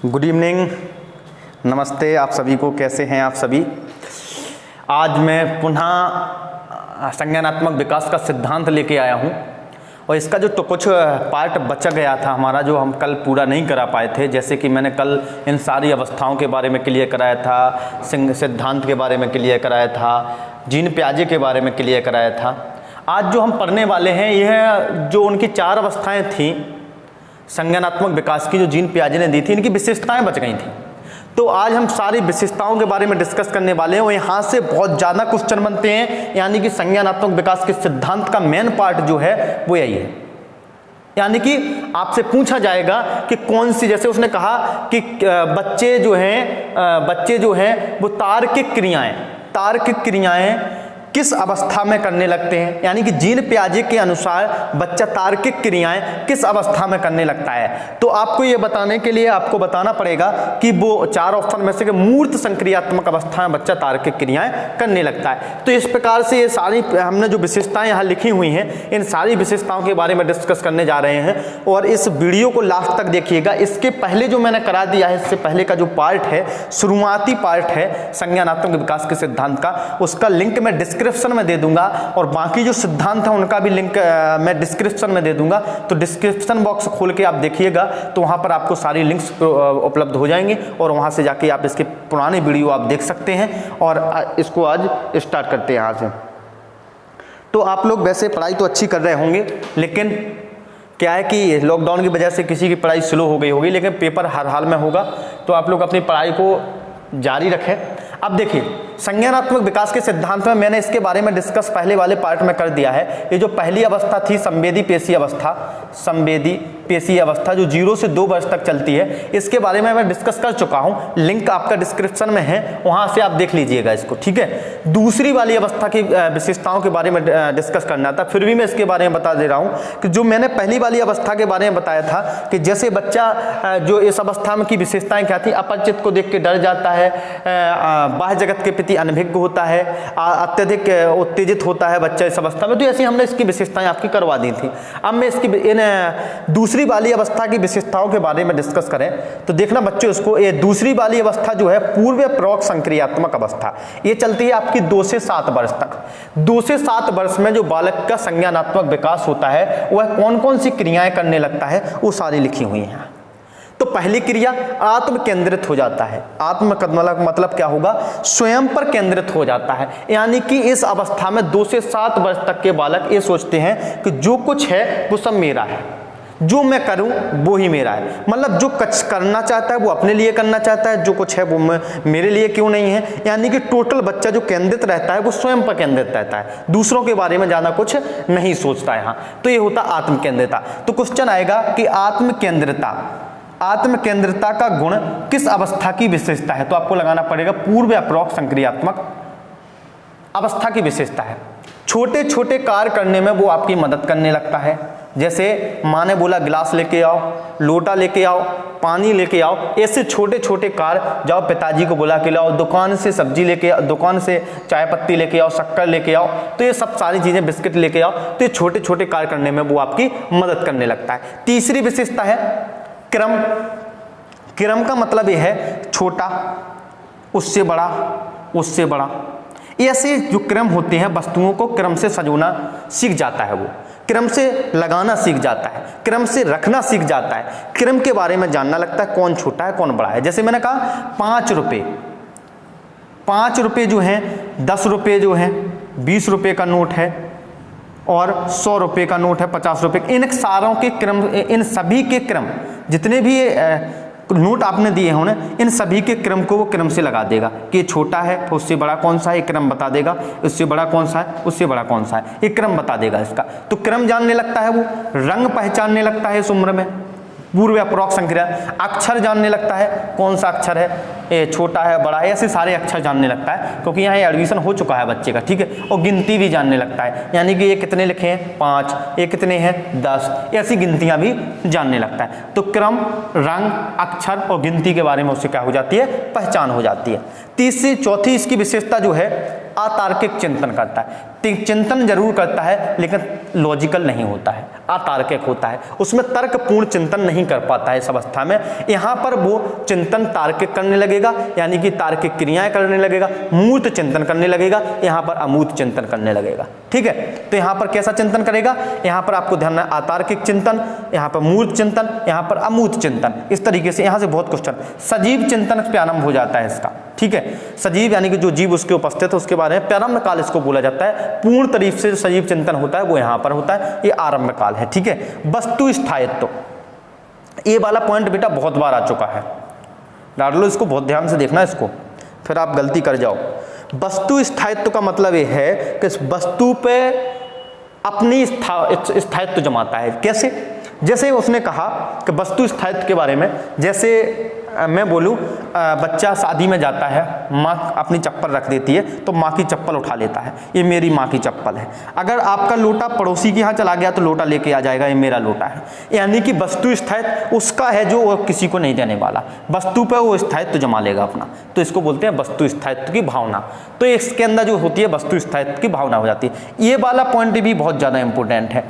Good evening, नमस्ते आप सभी को। कैसे हैं आप सभी? आज मैं पुनः संज्ञानात्मक विकास का सिद्धांत लेके आया हूं और इसका जो तो कुछ पार्ट बचा गया था हमारा, जो हम कल पूरा नहीं करा पाए थे। जैसे कि मैंने कल इन सारी अवस्थाओं के बारे में क्लियर कराया था, सिद्धांत के बारे में क्लियर कराया था, जीन पियाजे के बारे में क्लियर कराया था। आज जो हम पढ़ने वाले हैं, यह जो उनकी 4 अवस्थाएं थीं संज्ञानात्मक विकास की, जो जीन पियाजे ने दी थी, इनकी विशेषताएं बच गई थी। तो आज हम सारी विशेषताओं के बारे में डिस्कस करने वाले हैं और यहाँ से बहुत ज़्यादा क्वेश्चन बनते हैं। यानी कि संज्ञानात्मक विकास के सिद्धांत का मेन पार्ट जो है वो यही है। यानी कि आपसे पूछा जाएगा कि कौन सी, जैसे उसने कहा कि बच्चे जो हैं वो तार्किक क्रियाएं किस अवस्था में करने लगते हैं। यानी कि जीन पियाजे के अनुसार बच्चा तार्किक क्रियाएं किस अवस्था में करने लगता है। तो आपको ये बताने के लिए आपको बताना पड़ेगा कि वो 4 ऑप्शन में से मूर्त संक्रियात्मक अवस्था में बच्चा तार्किक क्रियाएं करने लगता है। तो इस प्रकार से ये सारी हमने जो विशेषताएं यहाँ लिखी हुई हैं, इन सारी विशेषताओं के बारे में डिस्कस करने जा रहे हैं और इस वीडियो को लास्ट तक देखिएगा। इसके पहले जो मैंने करा दिया है, इससे पहले का जो पार्ट है, शुरुआती पार्ट है संज्ञानात्मक विकास के सिद्धांत का, उसका लिंक मैं डिस्क्रिप्शन में दे दूंगा और बाकी जो सिद्धांत है उनका भी लिंक मैं डिस्क्रिप्शन में दे दूंगा। तो डिस्क्रिप्शन बॉक्स खोल के आप देखिएगा तो वहां पर आपको सारी लिंक्स उपलब्ध हो जाएंगे और वहां से जाके आप इसके पुराने वीडियो आप देख सकते हैं। और इसको आज स्टार्ट करते हैं यहाँ से। तो आप लोग वैसे पढ़ाई तो अच्छी कर रहे होंगे, लेकिन क्या है कि लॉकडाउन की वजह से किसी की पढ़ाई स्लो हो गई होगी, लेकिन पेपर हर हाल में होगा। तो आप लोग अपनी पढ़ाई को जारी रखें। अब देखिए, संज्ञानात्मक विकास के सिद्धांत में मैंने इसके बारे में डिस्कस पहले वाले पार्ट में कर दिया है। ये जो पहली अवस्था थी संवेदी पेशी अवस्था जो 0 से 2 वर्ष तक चलती है, इसके बारे में मैं डिस्कस कर चुका हूं। लिंक आपका डिस्क्रिप्शन में है, वहां से आप देख लीजिएगा इसको, ठीक है। दूसरी वाली अवस्था की विशेषताओं के बारे में डिस्कस करना था, फिर भी मैं इसके बारे में बता दे रहा हूं कि जो मैंने पहली वाली अवस्था के बारे में बताया था कि जैसे बच्चा जो इस अवस्था में की विशेषताएं क्या थी, अपरिचित को देख के डर जाता है, बाह्य जगत के प्रति अनभिज्ञ होता है, अत्यधिक उत्तेजित होता है बच्चा इस अवस्था में। तो ऐसी हमने इसकी विशेषताएं आपकी करवा दी थी। अब मैं इसकी इन दूसरी वाली अवस्था की विशेषताओं के बारे में डिस्कस करें तो देखना बच्चों, इसको ये दूसरी वाली अवस्था जो है पूर्व प्रौढ़ संक्रियात्मक अवस्था, ये चलती है आपकी 2 से 7 वर्ष तक। 2 से 7 वर्ष में जो बालक का संज्ञानात्मक विकास होता है वह कौन कौन सी क्रियाएं करने लगता है, वो सारी लिखी हुई हैं। तो पहली क्रिया आत्म केंद्रित हो जाता है। आत्म मतलब क्या होगा? स्वयं पर केंद्रित हो जाता है। यानी कि इस अवस्था में 2 से 7 वर्ष तक के बालक ये सोचते हैं कि जो कुछ है वो सब मेरा है, जो मैं करूं वो ही मेरा है। मतलब जो कुछ करना चाहता है वो अपने लिए करना चाहता है, जो कुछ है वो मेरे लिए क्यों नहीं है। यानी कि टोटल बच्चा जो केंद्रित रहता है वो स्वयं पर केंद्रित रहता है, दूसरों के बारे में ज्यादा कुछ नहीं सोचता है। यहाँ तो ये होता आत्म केंद्रिता। तो क्वेश्चन आएगा कि आत्म केंद्रिता का गुण किस अवस्था की विशेषता है? तो आपको लगाना पड़ेगा पूर्व प्रौढ़ संक्रियात्मक अवस्था की विशेषता है। छोटे छोटे कार्य करने में वो आपकी मदद करने लगता है। जैसे माँ ने बोला गिलास लेके आओ, लोटा लेके आओ, पानी लेके आओ, ऐसे छोटे छोटे कार्य। जाओ पिताजी को बुला के लाओ, दुकान से सब्जी लेके आओ, दुकान से चाय पत्ती लेके आओ, शक्कर लेके आओ, तो ये सब सारी चीजें, बिस्किट लेके आओ, तो ये छोटे छोटे कार्य करने में वो आपकी मदद करने लगता है। तीसरी विशेषता है क्रम। क्रम का मतलब यह है छोटा, उससे बड़ा, उससे बड़ा। ऐसे जो क्रम होते हैं, वस्तुओं को क्रम से सजोना सीख जाता है, वो क्रम से लगाना सीख जाता है, क्रम से रखना सीख जाता है, क्रम के बारे में जानना लगता है कौन छोटा है कौन बड़ा है। जैसे मैंने कहा 5 रुपये जो हैं, 10 रुपये जो हैं, 20 रुपये का नोट है और 100 रुपये का नोट है, 50 रुपये। इन सारों के क्रम, इन सभी के क्रम, जितने भी नोट आपने दिए होने, इन सभी के क्रम को वो क्रम से लगा देगा कि ये छोटा है तो उससे बड़ा कौन सा है, क्रम बता देगा, उससे बड़ा कौन सा है, उससे बड़ा कौन सा है, ये क्रम बता देगा इसका। तो क्रम जानने लगता है वो, रंग पहचानने लगता है इस उम्र में, पूर्व प्रौढ़ संक्रिया। अक्षर जानने लगता है, कौन सा अक्षर है, ये छोटा है बड़ा है, ऐसे सारे अक्षर जानने लगता है, क्योंकि यहाँ एडमिशन हो चुका है बच्चे का, ठीक है। और गिनती भी जानने लगता है, यानी कि ये कितने लिखे हैं 5, ये कितने हैं 10, ऐसी गिनतियाँ भी जानने लगता है। तो क्रम, रंग, अक्षर और गिनती के बारे में उससे क्या हो जाती है, पहचान हो जाती है। तीसरी चौथी इसकी विशेषता जो है अतार्किक चिंतन करता है। चिंतन जरूर करता है लेकिन लॉजिकल नहीं होता है, अतार्किक होता है, उसमें तर्कपूर्ण चिंतन नहीं कर पाता है इस अवस्था में। यहाँ पर वो चिंतन तार्किक करने लगेगा, यानी कि तार्किक क्रियाएं करने लगेगा, मूर्त चिंतन करने लगेगा, यहाँ पर अमूर्त चिंतन करने लगेगा। ठीक है, तो यहाँ पर कैसा चिंतन करेगा, यहाँ पर आपको ध्यान है अतार्किक चिंतन, यहाँ पर मूर्त चिंतन, यहाँ पर अमूर्त चिंतन, इस तरीके से यहाँ से बहुत क्वेश्चन। सजीव चिंतन प्रारंभ हो जाता है इसका। ठीक है, सजीव यानी कि जो जीव उसके उपस्थित है उसके बारे में प्रारंभ काल इसको बोला जाता है। पूर्ण तरीके से सजीव चिंतन होता है वो यहाँ पर होता है, ये आरंभ काल है। ठीक है, वस्तु स्थायित्व, ये वाला पॉइंट बेटा बहुत बार आ चुका है, डाल लो इसको, बहुत ध्यान से देखना इसको, फिर आप गलती कर जाओ। वस्तु स्थायित्व का मतलब ये है कि इस वस्तु पे अपनी स्थायित्व जमाता है। कैसे, जैसे उसने कहा कि वस्तु स्थायित्व के बारे में, जैसे मैं बोलूँ बच्चा शादी में जाता है, माँ अपनी चप्पल रख देती है तो माँ की चप्पल उठा लेता है, ये मेरी माँ की चप्पल है। अगर आपका लोटा पड़ोसी के यहाँ चला गया तो लोटा लेके आ जाएगा, ये मेरा लोटा है। यानी कि वस्तु स्थायित्व उसका है जो वो किसी को नहीं देने वाला, वस्तु पर वो स्थायित्व जमा लेगा अपना, तो इसको बोलते हैं वस्तु स्थायित्व की भावना। तो इसके अंदर जो होती है वस्तु स्थायित्व की भावना हो जाती है। ये वाला पॉइंट भी बहुत ज़्यादा इंपॉर्टेंट है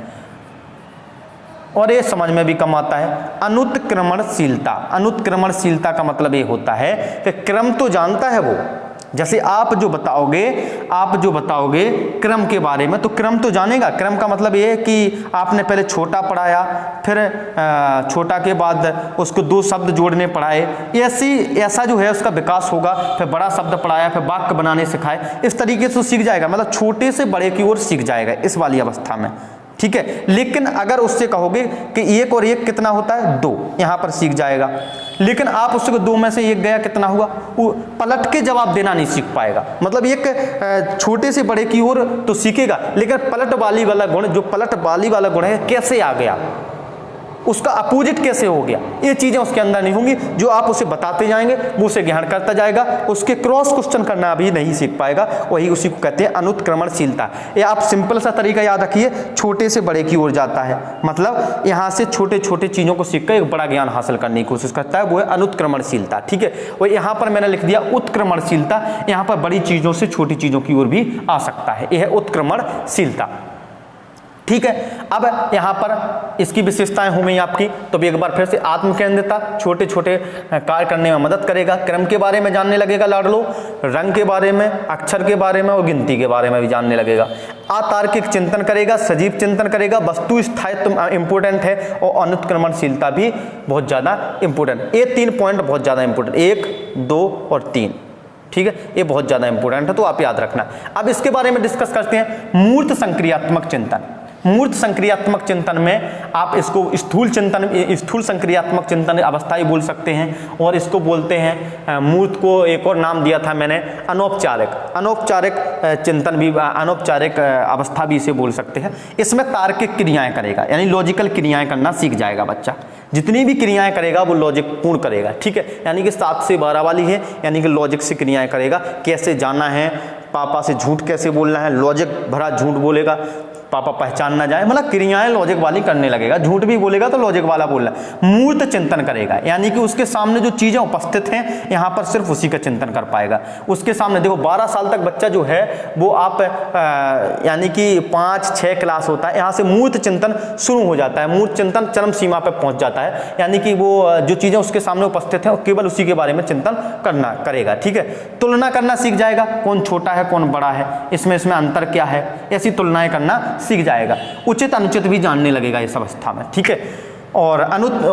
और ये समझ में भी कम आता है। अनुत्क्रमणशीलता, अनुत्क्रमणशीलता का मतलब ये होता है कि क्रम तो जानता है वो, जैसे आप जो बताओगे क्रम के बारे में तो क्रम तो जानेगा। क्रम का मतलब ये है कि आपने पहले छोटा पढ़ाया, फिर छोटा के बाद उसको दो शब्द जोड़ने पढ़ाए, ऐसा जो है उसका विकास होगा। फिर बड़ा शब्द पढ़ाया, फिर वाक्य बनाने सिखाए, इस तरीके से सीख जाएगा, मतलब छोटे से बड़े की ओर सीख जाएगा इस वाली अवस्था में। ठीक है, लेकिन अगर उससे कहोगे कि एक और एक कितना होता है, 2, यहाँ पर सीख जाएगा। लेकिन आप उससे 2 में से 1 गया कितना हुआ, वो पलट के जवाब देना नहीं सीख पाएगा। मतलब एक छोटे से बड़े की ओर तो सीखेगा, लेकिन पलट वाली वाला गुण, जो पलट वाली वाला गुण है कैसे आ गया, उसका अपोजिट कैसे हो गया, ये चीज़ें उसके अंदर नहीं होंगी। जो आप उसे बताते जाएंगे वो उसे ग्रहण करता जाएगा, उसके क्रॉस क्वेश्चन करना भी नहीं सीख पाएगा। वही उसी को कहते हैं अनुत्क्रमणशीलता। ये आप सिंपल सा तरीका याद रखिए, छोटे से बड़े की ओर जाता है, मतलब यहाँ से छोटे छोटे चीज़ों को सीख कर एक बड़ा ज्ञान हासिल करने की कोशिश करता है, वो है अनुत्क्रमणशीलता। ठीक है, और यहाँ पर मैंने लिख दिया उत्क्रमणशीलता, यहाँ पर बड़ी चीज़ों से छोटी चीज़ों की ओर भी आ सकता है, यह है उत्क्रमणशीलता। ठीक है, अब यहाँ पर इसकी विशेषताएं हो गई आपकी। तो भी एक बार फिर से आत्मकेंद्रिता, छोटे छोटे कार्य करने में मदद करेगा, क्रम के बारे में जानने लगेगा लाडलो, रंग के बारे में, अक्षर के बारे में और गिनती के बारे में भी जानने लगेगा। अतार्किक चिंतन करेगा, सजीव चिंतन करेगा, वस्तु स्थायित्व इंपॉर्टेंट है और अनुत्क्रमणशीलता भी बहुत ज़्यादा इंपॉर्टेंट। ये 3 पॉइंट बहुत ज़्यादा इंपॉर्टेंट, 1, 2 और 3। ठीक है, ये बहुत ज़्यादा इंपॉर्टेंट है, तो आप याद रखना। अब इसके बारे में डिस्कस करते हैं, मूर्त संक्रियात्मक चिंतन। मूर्त संक्रियात्मक चिंतन में आप इसको स्थूल चिंतन, स्थूल संक्रियात्मक चिंतन अवस्था ही बोल सकते हैं, और इसको बोलते हैं, मूर्त को एक और नाम दिया था मैंने, अनौपचारिक चिंतन भी, अनौपचारिक अवस्था भी इसे बोल सकते हैं। इसमें तार्किक क्रियाएं करेगा, यानी लॉजिकल क्रियाएं करना सीख जाएगा बच्चा, जितनी भी क्रियाएं करेगा वो लॉजिक पूर्ण करेगा। ठीक है, यानी कि 7 से 12 वाली है, यानी कि लॉजिक से क्रियाएं करेगा। कैसे जाना है, पापा से झूठ कैसे बोलना है, लॉजिक भरा झूठ बोलेगा, पापा पहचान ना जाए, मतलब क्रियाएं लॉजिक वाली करने लगेगा। झूठ भी बोलेगा तो लॉजिक वाला बोलना। मूर्त चिंतन करेगा, यानी कि उसके सामने जो चीजें उपस्थित हैं यहाँ पर सिर्फ उसी का चिंतन कर पाएगा। उसके सामने देखो 12 साल तक बच्चा जो है वो आप यानी कि 5-6 क्लास होता है, यहाँ से मूर्त चिंतन शुरू हो जाता है, मूर्त चिंतन चरम सीमा पर पहुंच जाता है, यानी कि वो जो चीजें उसके सामने उपस्थित हैं केवल उसी के बारे में चिंतन करेगा। ठीक है, तुलना करना सीख जाएगा, कौन छोटा है कौन बड़ा है, इसमें अंतर क्या है, ऐसी तुलनाएं करना सीख जाएगा। उचित अनुचित भी जानने लगेगा इस अवस्था में। ठीक है, और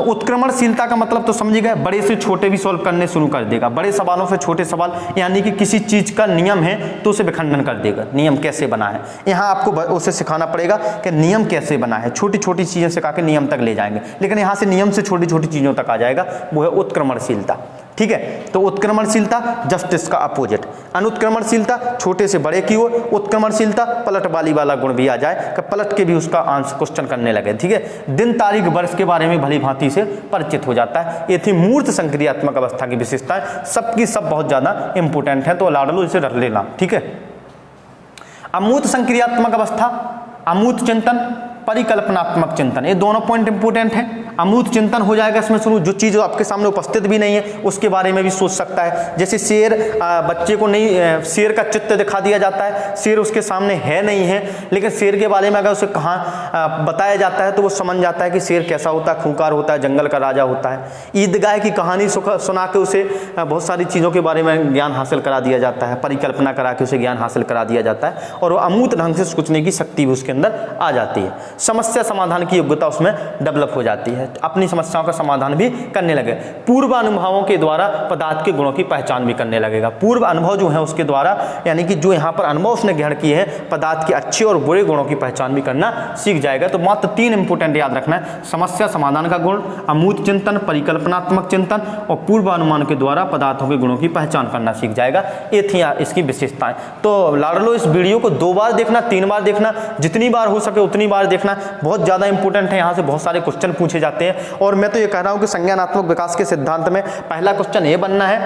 उत्क्रमणशीलता का मतलब तो समझ गए, बड़े से छोटे भी सॉल्व करने शुरू कर देगा, बड़े सवालों से छोटे सवाल, यानी कि किसी चीज का नियम है तो उसे विखंडन कर देगा। नियम कैसे बना है, यहाँ आपको उसे सिखाना पड़ेगा कि नियम कैसे बना है, छोटी छोटी चीजें सिखा के नियम तक ले जाएंगे, लेकिन यहाँ से नियम से छोटी छोटी चीजों तक आ जाएगा, वो है उत्क्रमणशीलता। ठीक है, तो उत्क्रमणशीलता जस्ट इसका अपोजिट, अनुत्क्रमणशीलता छोटे से बड़े की ओर, उत्क्रमणशीलता पलट वाला गुण भी आ जाए कि पलट के भी उसका आंसर क्वेश्चन करने लगे। ठीक है, दिन तारीख वर्ष के बारे में भली भांति से परिचित हो जाता है। ये थी मूर्त संक्रियात्मक अवस्था की विशेषताएं, सबकी सब बहुत ज्यादा इंपॉर्टेंट है, तो लाडलो इसे रख लेना। ठीक है, अमूर्त संक्रियात्मक अवस्था, अमूर्त चिंतन परिकल्पनात्मक चिंतन, ये दोनों पॉइंट इंपोर्टेंट हैं। अमूर्त चिंतन हो जाएगा इसमें शुरू, जो चीज़ आपके सामने उपस्थित भी नहीं है उसके बारे में भी सोच सकता है। जैसे शेर, बच्चे को नहीं, शेर का चित्र दिखा दिया जाता है, शेर उसके सामने है नहीं है, लेकिन शेर के बारे में अगर उसे कहाँ बताया जाता है तो वो समझ जाता है कि शेर कैसा होता है, खूंखार होता है, जंगल का राजा होता है। ईदगाह की कहानी सुना के उसे बहुत सारी चीज़ों के बारे में ज्ञान हासिल करा दिया जाता है, परिकल्पना करा के उसे ज्ञान हासिल करा दिया जाता है, और वो अमूर्त ढंग से सोचने की शक्ति भी उसके अंदर आ जाती है। समस्या समाधान की योग्यता उसमें डेवलप हो जाती है, अपनी समस्याओं का समाधान भी करने लगे। पूर्व अनुभवों के द्वारा पदार्थ के गुणों की पहचान भी करने लगेगा। पूर्व अनुभव जो है उसके द्वारा, यानी कि जो यहाँ पर अनुभव उसने ग्रहण किए हैं, पदार्थ के अच्छे और बुरे गुणों की पहचान भी करना सीख जाएगा। तो मात्र 3 इंपोर्टेंट याद रखना है: समस्या समाधान का गुण, अमूर्त चिंतन, परिकल्पनात्मक चिंतन, और पूर्व अनुमान के द्वारा पदार्थों के गुणों की पहचान करना सीख जाएगा। ये थी इसकी विशेषताएं। तो लाडलो इस वीडियो को 2 बार देखना, 3 बार देखना, जितनी बार हो सके उतनी बार देखना, बहुत ज़्यादा इंपॉर्टेंट है। यहाँ से बहुत सारे क्वेश्चन पूछे जाते हैं, और मैं तो ये कह रहा हूँ कि संज्ञानात्मक विकास के सिद्धांत में पहला क्वेश्चन ये बनना है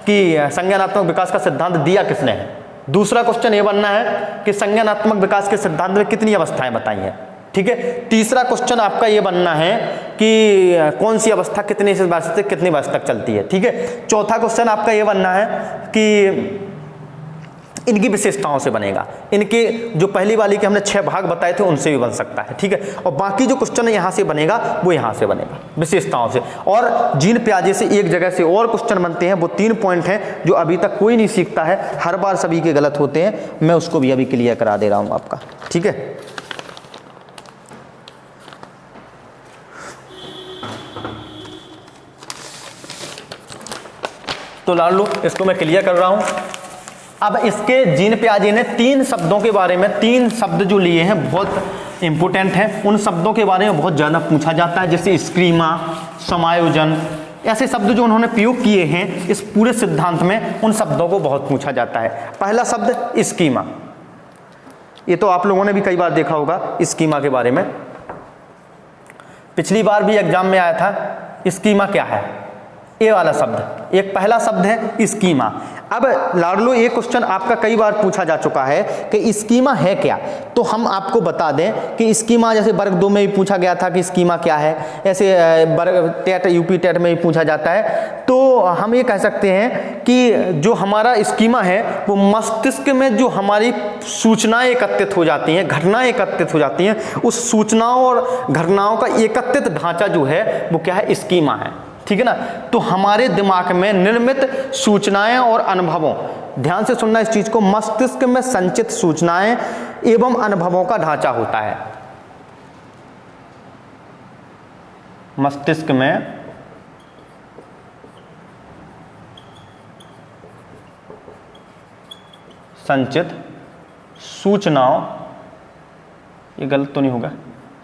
कि संज्ञानात्मक विकास का सिद्धांत दिया किसने है। दूसरा क्वेश्चन ये बनना है कि संज्ञानात्मक विकास के सिद्धांत में कितनी अवस्थाएं बताई हैं, ठीक है। तीसरा क्वेश्चन आपका ये बनना है कि कौन सी अवस्था कितने वर्ष से कितने वर्ष तक चलती है, ठीक है। चौथा क्वेश्चन आपका ये बनना है कि इनकी विशेषताओं से बनेगा। इनके जो पहली वाली के हमने 6 भाग बताए थे उनसे भी बन सकता है, ठीक है। और बाकी जो क्वेश्चन यहाँ से बनेगा वो यहाँ से बनेगा विशेषताओं से। और जीन प्याजे से एक जगह से और क्वेश्चन बनते हैं, वो 3 पॉइंट हैं जो अभी तक कोई नहीं सीखता है, हर बार सभी के गलत होते हैं। मैं उसको भी अभी क्लियर करा दे रहा हूँ आपका, ठीक है। तो ला लो, इसको मैं क्लियर कर रहा हूँ। अब इसके जीन प्याजे ने 3 शब्दों के बारे में, 3 शब्द जो लिए हैं बहुत इंपोर्टेंट हैं, उन शब्दों के बारे में बहुत ज़्यादा पूछा जाता है, जैसे स्कीमा, समायोजन, ऐसे शब्द जो उन्होंने प्रयोग किए हैं इस पूरे सिद्धांत में, उन शब्दों को बहुत पूछा जाता है। पहला शब्द स्कीमा, ये तो आप लोगों ने भी कई बार देखा होगा स्कीमा के बारे में, पिछली बार भी एग्जाम में आया था। स्कीमा क्या है, ये वाला शब्द, एक पहला शब्द है स्कीमा। अब लाडलो ये क्वेश्चन आपका कई बार पूछा जा चुका है कि स्कीमा है क्या, तो हम आपको बता दें कि स्कीमा, जैसे वर्ग 2 में भी पूछा गया था कि स्कीमा क्या है, ऐसे टेट यूपी टेट में भी पूछा जाता है। तो हम ये कह सकते हैं कि जो हमारा स्कीमा है वो मस्तिष्क में जो हमारी सूचनाएं एकत्रित हो जाती हैं, घटनाएं एकत्रित हो जाती हैं, उस सूचनाओं और घटनाओं का एकत्रित ढांचा जो है वो क्या है, स्कीमा है, ठीक है ना। तो हमारे दिमाग में निर्मित सूचनाएं और अनुभवों, ध्यान से सुनना इस चीज को, मस्तिष्क में संचित सूचनाएं एवं अनुभवों का ढांचा होता है। मस्तिष्क में संचित सूचनाओं, ये गलत तो नहीं होगा,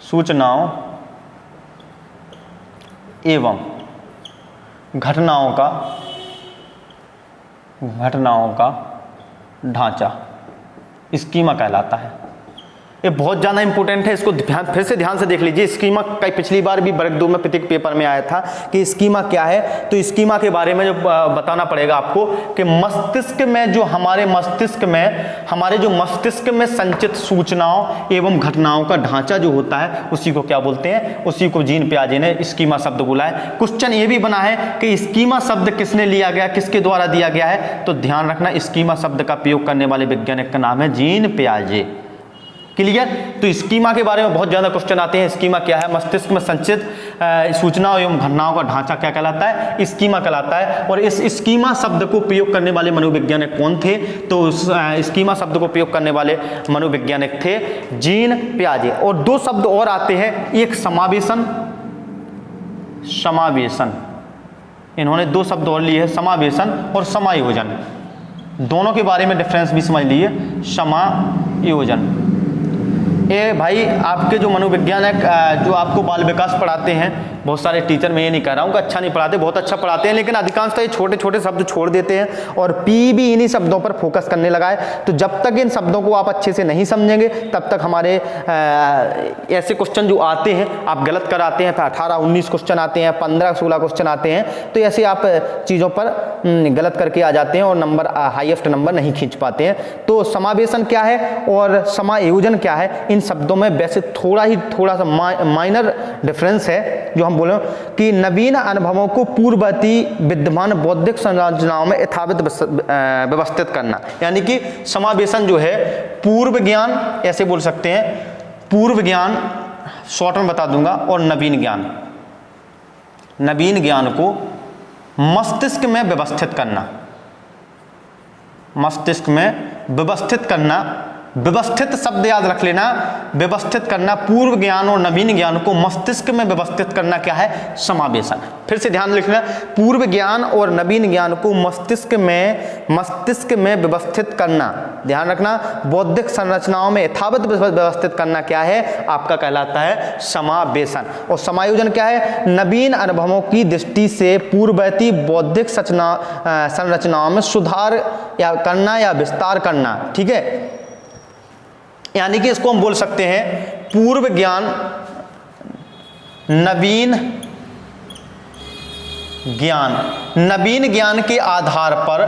सूचनाओं एवं घटनाओं का ढांचा स्कीमा कहलाता है। ये बहुत ज़्यादा इंपॉर्टेंट है, इसको फिर से ध्यान से देख लीजिए। स्कीमा का पिछली बार भी वर्ग 2 में प्रत्येक पेपर में आया था कि स्कीमा क्या है। तो स्कीमा के बारे में जो बताना पड़ेगा आपको कि मस्तिष्क में जो हमारे मस्तिष्क में संचित सूचनाओं एवं घटनाओं का ढांचा जो होता है उसी को क्या बोलते हैं, उसी को जीन प्याजे ने स्कीमा शब्द बोला है। क्वेश्चन ये भी बना है कि स्कीमा शब्द किसने लिया गया, किसके द्वारा दिया गया है, तो ध्यान रखना स्कीमा शब्द का प्रयोग करने वाले वैज्ञानिक का नाम है जीन प्याजे। क्लियर। तो स्कीमा के बारे में बहुत ज़्यादा क्वेश्चन आते हैं। स्कीमा क्या है, मस्तिष्क में संचित सूचनाओं एवं घटनाओं का ढांचा क्या कहलाता है, स्कीमा कहलाता है। और इस स्कीमा शब्द को प्रयोग करने वाले मनोवैज्ञानिक कौन थे, तो स्कीमा शब्द को प्रयोग करने वाले मनोवैज्ञानिक थे जीन प्याजे। और 2 शब्द और आते हैं, एक समावेशन, इन्होंने 2 शब्द और लिए हैं, समावेशन और समायोजन। दोनों के बारे में डिफरेंस भी समझ लीजिए। समायोजन, ये भाई आपके जो मनोवैज्ञानिक जो आपको बाल विकास पढ़ाते हैं बहुत सारे टीचर, मैं ये नहीं कह रहा हूँ कि अच्छा नहीं पढ़ाते, बहुत अच्छा पढ़ाते हैं, लेकिन अधिकांशतः ये छोटे छोटे शब्द छोड़ देते हैं और पी भी इन्हीं शब्दों पर फोकस करने लगा है। तो जब तक इन शब्दों को आप अच्छे से नहीं समझेंगे तब तक हमारे ऐसे क्वेश्चन जो आते हैं आप गलत कराते हैं। 18-19 क्वेश्चन आते हैं, 15-16 क्वेश्चन आते हैं, तो ऐसे आप चीज़ों पर गलत करके आ जाते हैं और नंबर हाईएस्ट नंबर नहीं खींच पाते हैं। तो समावेशन क्या है और समायोजन क्या है, इन शब्दों में वैसे थोड़ा सा माइनर डिफरेंस है, जो हम बोले कि नवीन अनुभवों को पूर्ववर्ती विद्यमान बौद्धिक संरचनाओं में यथावत व्यवस्थित करना। यानी कि समावेशन जो है पूर्व ज्ञान, ऐसे बोल सकते हैं, पूर्व ज्ञान शॉर्ट में बता दूंगा, और नवीन ज्ञान, नवीन ज्ञान को मस्तिष्क में व्यवस्थित करना, मस्तिष्क में व्यवस्थित करना। व्यवस्थित शब्द याद रख लेना, व्यवस्थित करना, पूर्व ज्ञान और नवीन ज्ञान को मस्तिष्क में व्यवस्थित करना क्या है, समावेशन। फिर से ध्यान लिखना, पूर्व ज्ञान और नवीन ज्ञान को मस्तिष्क में व्यवस्थित करना, ध्यान रखना, बौद्धिक संरचनाओं में यथावत व्यवस्थित करना क्या है, आपका कहलाता है समावेशन। और समायोजन क्या है, नवीन अनुभवों की दृष्टि से पूर्ववर्ती बौद्धिक संरचनाओं में सुधार या करना या विस्तार करना। ठीक है, यानी कि इसको हम बोल सकते हैं पूर्व ज्ञान, नवीन ज्ञान, नवीन ज्ञान के आधार पर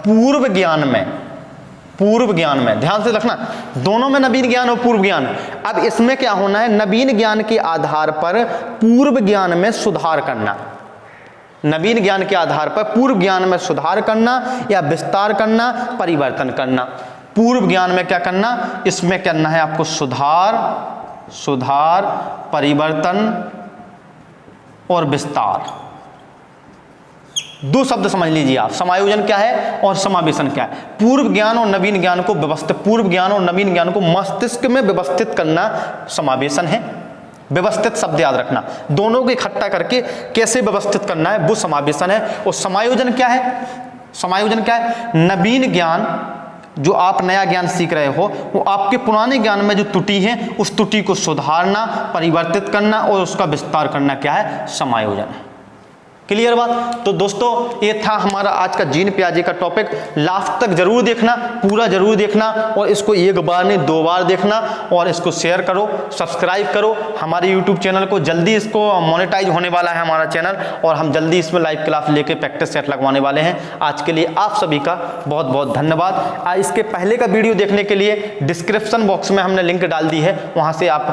पूर्व ज्ञान में, ध्यान से रखना, दोनों में नवीन ज्ञान और पूर्व ज्ञान। अब इसमें क्या होना है, नवीन ज्ञान के आधार पर पूर्व ज्ञान में सुधार करना, नवीन ज्ञान के आधार पर पूर्व ज्ञान में सुधार करना या विस्तार करना, परिवर्तन करना। पूर्व ज्ञान में क्या करना, इसमें करना है आपको सुधार, परिवर्तन और विस्तार। दो शब्द समझ लीजिए आप, समायोजन क्या है और समावेशन क्या है। पूर्व ज्ञान और नवीन ज्ञान को पूर्व ज्ञान और नवीन ज्ञान को मस्तिष्क में व्यवस्थित करना समावेशन है। व्यवस्थित शब्द याद रखना, दोनों को इकट्ठा करके कैसे व्यवस्थित करना है वो समावेशन है। और समायोजन क्या है, समायोजन क्या है, नवीन ज्ञान, जो आप नया ज्ञान सीख रहे हो, वो आपके पुराने ज्ञान में जो त्रुटि है उस त्रुटि को सुधारना, परिवर्तित करना और उसका विस्तार करना क्या है, समायोजन है। क्लियर बात। तो दोस्तों ये था हमारा आज का जीन पियाजे का टॉपिक। लास्ट तक जरूर देखना, पूरा जरूर देखना, और इसको एक बार नहीं 2 बार देखना, और इसको शेयर करो, सब्सक्राइब करो हमारे यूट्यूब चैनल को। जल्दी इसको मोनेटाइज होने वाला है हमारा चैनल, और हम जल्दी इसमें लाइव क्लास लेके प्रैक्टिस सेट लगवाने वाले हैं। आज के लिए आप सभी का बहुत बहुत धन्यवाद। इसके पहले का वीडियो देखने के लिए डिस्क्रिप्शन बॉक्स में हमने लिंक डाल दी है, वहाँ से आप